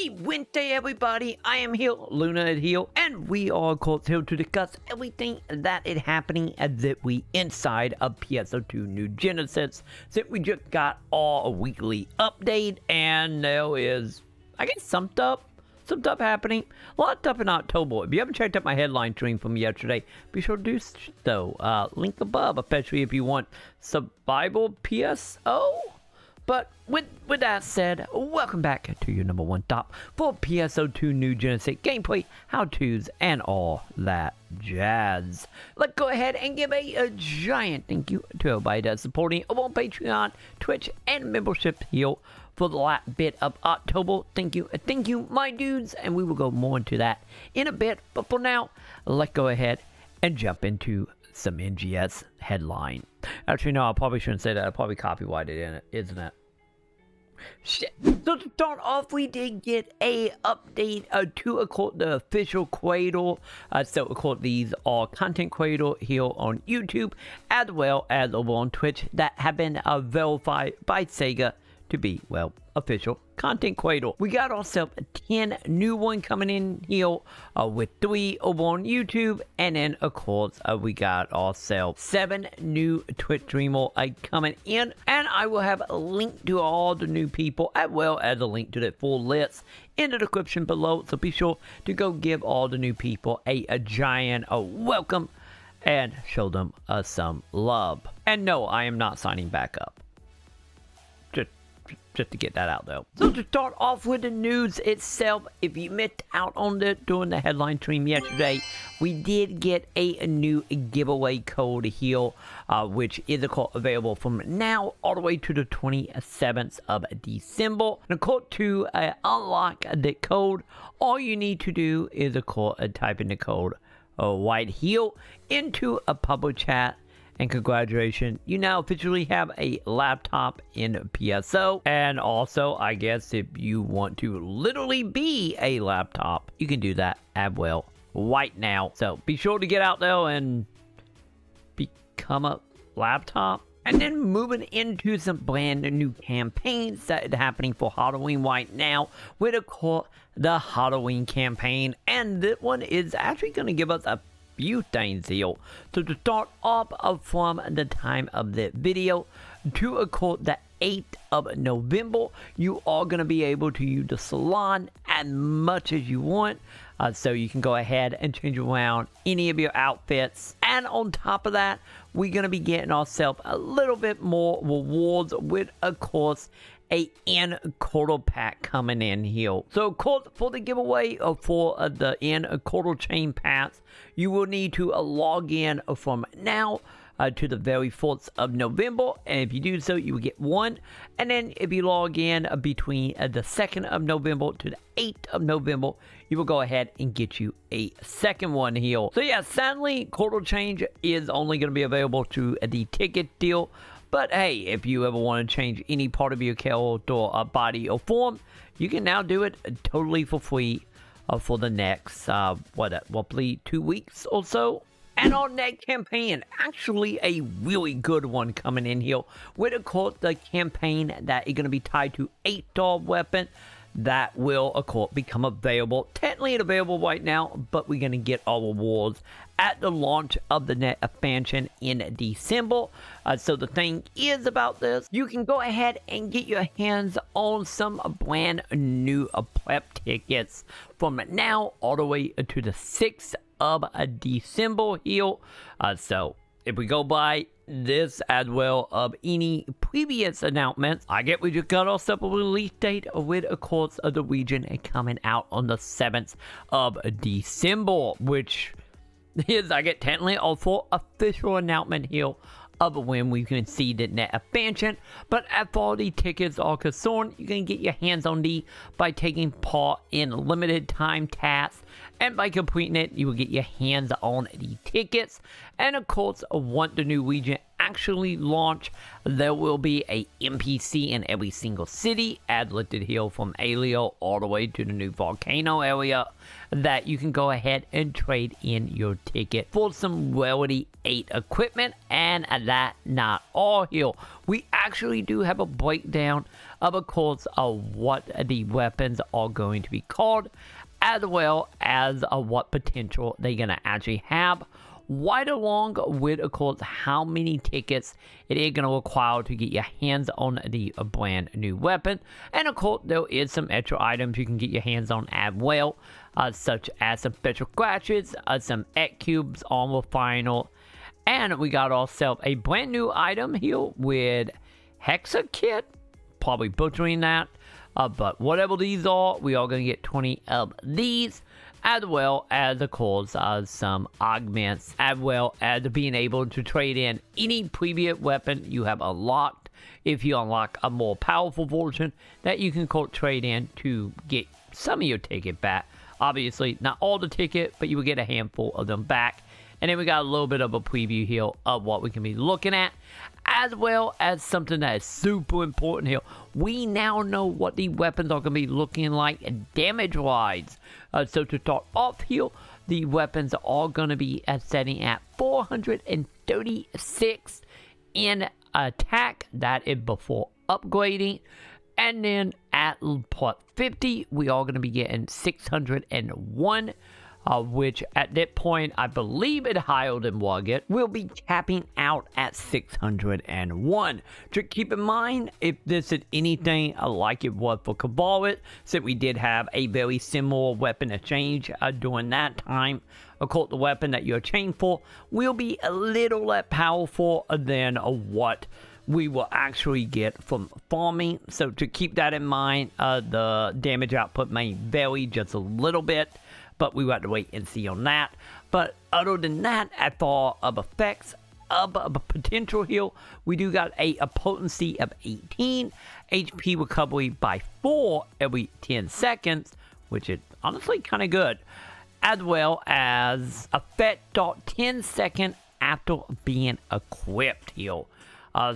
Happy Wednesday, everybody. I am here, Luna at here, and we are, of course, here to discuss everything that is happening that we inside of PSO2 New Genesis. Since we just got our weekly update, and there is, I guess, some stuff happening. A lot of stuff in October. If you haven't checked out my headline stream from yesterday, be sure to do so. Link above, especially if you want survival PSO. But with that said, welcome back to your number one stop for PSO2 New Genesis gameplay, how-tos, and all that jazz. Let's go ahead and give a giant thank you to everybody that's supporting on Patreon, Twitch, and membership here for the last bit of October. Thank you, my dudes, and we will go more into that in a bit. But for now, let's go ahead and jump into some NGS headline. Actually, no, I probably shouldn't say that. I probably copyrighted in it, isn't it? Shit. So to start off, we did get a update to the official cradle. So of course, these are content cradle here on YouTube as well as over on Twitch that have been verified by Sega to be, well, official content cradle. We got ourselves 10 new one coming in here with 3 over on YouTube, and then of course we got ourselves 7 new Twitch streamers coming in, and I will have a link to all the new people as well as a link to the full list in the description below, so be sure to go give all the new people a giant welcome and show them some love. And no, I am not signing back up. Just to get that out though. So to start off with the news itself, if you missed out on it during the headline stream yesterday, we did get a new giveaway code here, which is available from now all the way to the 27th of December. And of course, to unlock the code, all you need to do is type in the code right here into a public chat. And congratulations, you now officially have a laptop in PSO. And also, I guess if you want to literally be a laptop, you can do that as well right now. So be sure to get out there and become a laptop. And then moving into some brand new campaigns that are happening for Halloween right now with, of course, the Halloween campaign. And this one is actually going to give us a few things here. So to start off from the time of the video to the 8th of November, you are going to be able to use the salon as much as you want. So you can go ahead and change around any of your outfits. And on top of that, we're going to be getting ourselves a little bit more rewards with, of course, a quarter pack coming in here. So of course, for the giveaway for the quarter chain pass, you will need to log in from now to the very 4th of November, and if you do so, you will get one. And then if you log in between the 2nd of November to the 8th of November, you will go ahead and get you a second one here. So yeah, sadly, quarter change is only going to be available through the ticket deal. But hey, if you ever want to change any part of your character, body, or form, you can now do it totally for free for the next, roughly 2 weeks or so. And our next campaign, actually a really good one coming in here, with, of course, the campaign that is going to be tied to 8-star weapon. That will, of course, become available. Technically it's available right now, but we're going to get our rewards at the launch of the net expansion in December. So the thing is about this, you can go ahead and get your hands on some brand new prep tickets from now all the way to the 6th of December here. So if we go by this as well of any previous announcements, I get we just got ourselves a release date with, of course, the region coming out on the 7th of December, which is, I get technically our full official announcement here of when we can see the net expansion. But as far as the tickets are concerned, you can get your hands on these by taking part in limited time tasks, and by completing it, you will get your hands on the tickets. And of course, once the new region actually launch, there will be a NPC in every single city, as listed here from Alio all the way to the new volcano area, that you can go ahead and trade in your ticket for some Rarity 8 equipment. And that not all here. We actually do have a breakdown of course, what the weapons are going to be called, as well as what potential they're going to actually have, right along with, of course, how many tickets it is going to require to get your hands on the brand new weapon. And, of course, there is some extra items you can get your hands on as well, such as some special scratches, some X cubes, armor final, and we got ourselves a brand new item here with Hexa Kit. Probably butchering that, but whatever these are, we are going to get 20 of these, as well as, of course, some augments, as well as being able to trade in any previous weapon you have unlocked. If you unlock a more powerful version, that you can trade in to get some of your ticket back. Obviously, not all the ticket, but you will get a handful of them back. And then we got a little bit of a preview here of what we can be looking at, as well as something that is super important here. We now know what the weapons are going to be looking like damage-wise. So to start off here, the weapons are going to be setting at 436 in attack. That is before upgrading. And then at part 50, we are going to be getting 601. Which at that point, I believe it higher than Rugged, will be capping out at 601. To keep in mind, if this is anything like it was for Cabal, since we did have a very similar weapon exchange during that time, of course, the weapon that you're chained for will be a little less powerful than what we will actually get from farming. So to keep that in mind, the damage output may vary just a little bit, but we will have to wait and see on that. But other than that, as far as effects of potential here, we do got a potency of 18, HP recovery by 4 every 10 seconds, which is honestly kind of good, as well as effect 10 seconds after being equipped here.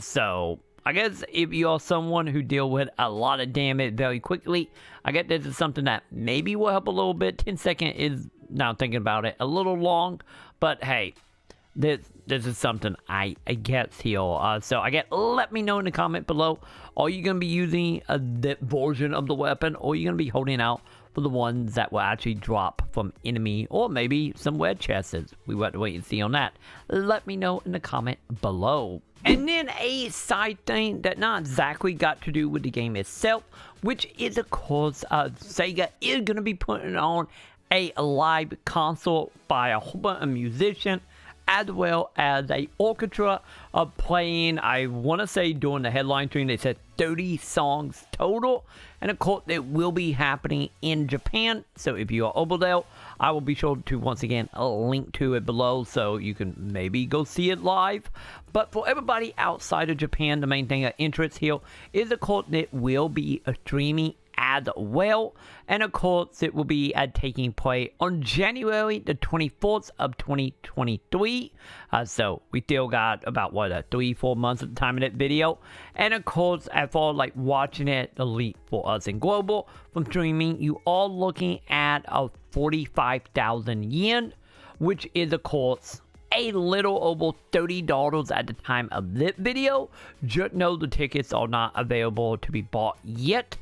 So I guess if you're someone who deal with a lot of damage very quickly, I guess this is something that maybe will help a little bit. 10 seconds is, now thinking about it, a little long, but hey, this is something I guess here. So I guess let me know in the comment below. Are you going to be using that version of the weapon, or are you going to be holding out for the ones that will actually drop from enemy, or maybe some red chests? We will have to wait and see on that. Let me know in the comment below. And then a side thing that not exactly got to do with the game itself, which is, of course, Sega is going to be putting on a live concert by a whole bunch of musicians, as well as a orchestra of playing, I want to say during the headline stream, they said 30 songs total. And of course, it will be happening in Japan. So if you are over there, I will be sure to, once again, link to it below so you can maybe go see it live. But for everybody outside of Japan, the main thing of interest here is, of course, it will be streaming as well. And of course, it will be taking place on January the 24th of 2023. So we still got about, 3-4 months at the time of that video. And of course, as far like watching it, the link for us in global from streaming, you are looking at 45,000 yen, which is, of course, a little over $30 at the time of this video. Just know the tickets are not available to be bought yet.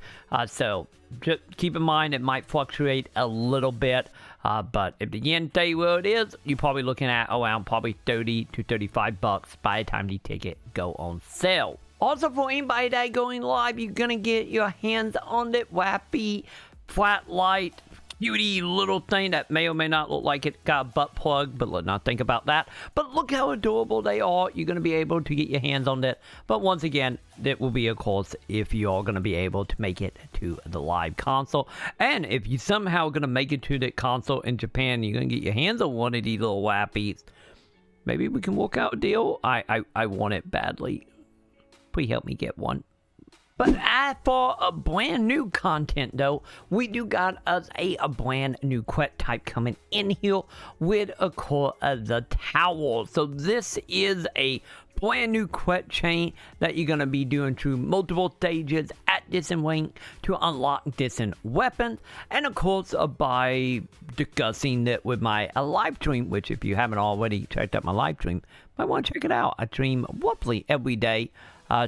So just keep in mind it might fluctuate a little bit. But if the yen stay where it is, you're probably looking at around probably 30 to 35 bucks by the time the ticket go on sale. Also, for anybody that going live, you're gonna get your hands on that wappy flat light cutie little thing that may or may not look like it got a butt plug, but let's not think about that. But look how adorable they are. You're going to be able to get your hands on that. But once again, that will be, of course, if you're going to be able to make it to the live console. And if you somehow going to make it to the console in Japan, you're going to get your hands on one of these little wappies. Maybe we can work out a deal. I want it badly. Please help me get one. But as for a brand new content, though, we do got us a brand new quest type coming in here with, of course, the tower. So this is a brand new quest chain that you're going to be doing through multiple stages at distant range to unlock distant weapons. And of course, by discussing it with my live stream, which if you haven't already checked out my live stream, you might want to check it out. I stream roughly every day,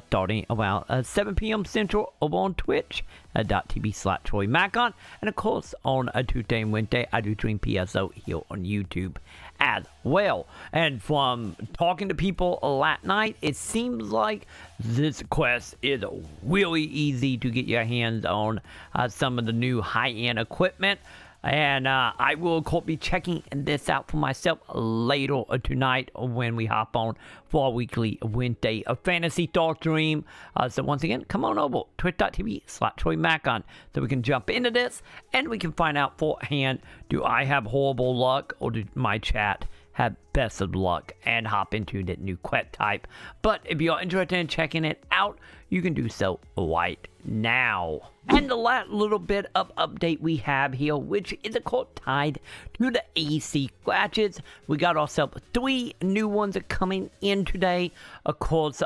starting around 7 p.m. Central over on Twitch, .tv/Maconn. And of course, on a Tuesday and Wednesday, I do stream PSO here on YouTube as well. And from talking to people last night, it seems like this quest is really easy to get your hands on some of the new high-end equipment. And I will be checking this out for myself later tonight when we hop on for our weekly Wednesday Fantasy Star stream. So once again, come on over, twitch.tv/Maconn, so we can jump into this and we can find out beforehand, do I have horrible luck or did my chat have best of luck and hop into that new quest type. But if you're interested in checking it out, you can do so right now. And the last little bit of update we have here, which is tied to the AC scratches. We got ourselves 3 new ones coming in today. Of course,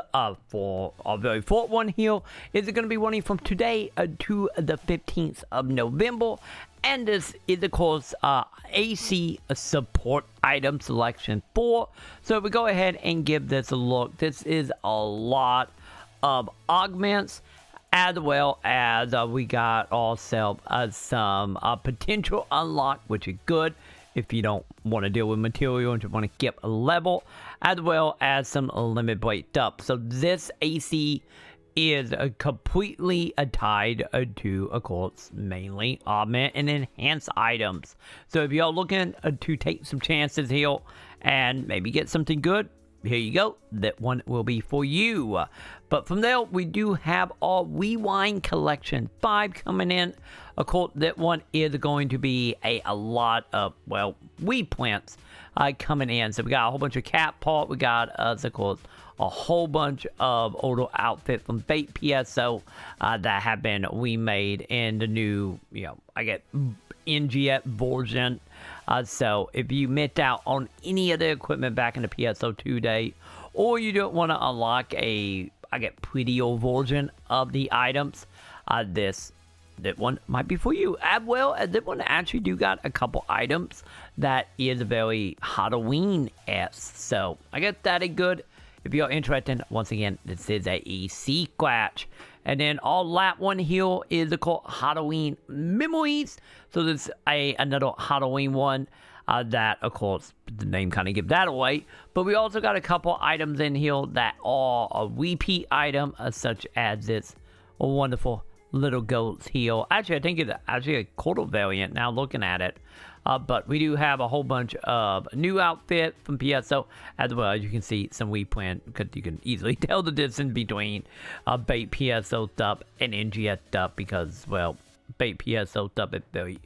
for our very fourth one here, is going to be running from today to the 15th of November. And this is, of course, AC support item selection 4. So if we go ahead and give this a look, this is a lot of augments, as well as we got ourselves some potential unlock, which is good if you don't want to deal with material and you want to skip a level, as well as some limit break up. So this AC is completely tied to, of course, mainly augment and enhance items. So if you're looking to take some chances here and maybe get something good, here you go. That one will be for you. But from there, we do have our Rewind Collection 5 coming in. Of course, that one is going to be a lot of, well, weed plants coming in. So we got a whole bunch of cat part. We got, of course, a whole bunch of older outfits from Fate PSO that have been remade in the new, NGS version. So if you missed out on any of the equipment back in the PSO2 day, or you don't want to unlock pretty old version of the items, that one might be for you. As well as that one actually do got a couple items that is very Halloween-esque. So I guess that is good. If you're interested, once again, this is a EC scratch. And then our last one here is called Halloween Memories. So this is another Halloween one that, of course, the name kind of gives that away. But we also got a couple items in here that are a repeat item, such as this wonderful little goats here. Actually, I think it's actually a quarter variant now looking at it. But we do have a whole bunch of new outfit from PSO, as well as you can see some replant, because you can easily tell the distance between bait PSO stuff and NGS stuff, because, well, bait PSO stuff is very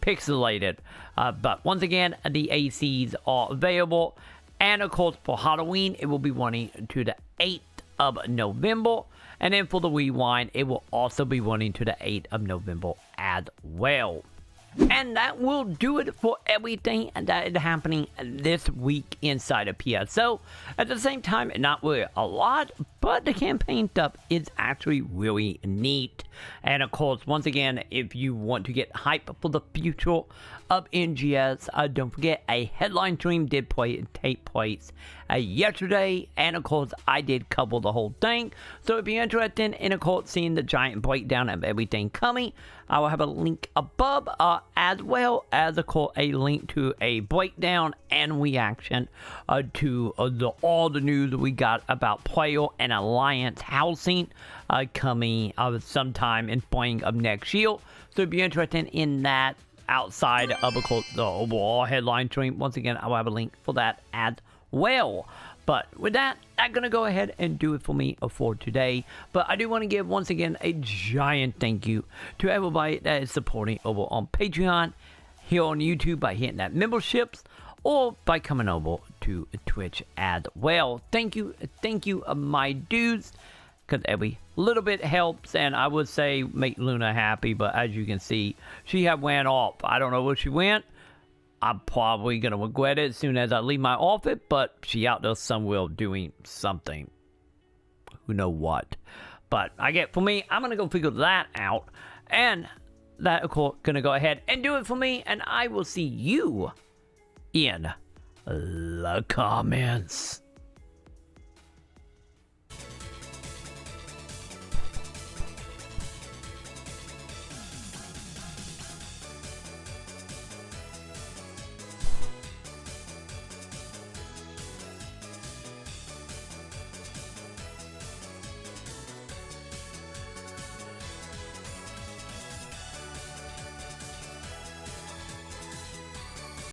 pixelated. But once again, the ACs are available, and of course for Halloween it will be running to the 8th of November, and then for the Rewind it will also be running to the 8th of November as well. And that will do it for everything that is happening this week inside of PSO. At the same time, not really a lot, but the campaign stuff is actually really neat. And of course, once again, if you want to get hype for the future of NGS, don't forget a headline stream did take place yesterday, and of course I did cover the whole thing. So if you're interested in, of course, seeing the giant breakdown of everything coming, I will have a link above, as well as, of course, a link to a breakdown and reaction to all the news that we got about player and alliance housing coming sometime in spring of next year. So if you're interested in that outside of, course, the overall headline stream, once again, I will have a link for that as well. But with that, I'm going to go ahead and do it for me for today. But I do want to give, once again, a giant thank you to everybody that is supporting over on Patreon, here on YouTube by hitting that memberships, or by coming over to Twitch as well. Thank you, my dudes, because every little bit helps, and I would say make Luna happy, but as you can see, she have went off. I don't know where she went, I'm probably gonna regret it as soon as I leave my office, but she out there somewhere doing something. Who know what? But for me, I'm gonna go figure that out. And that, of course, gonna go ahead and do it for me. And I will see you in the comments.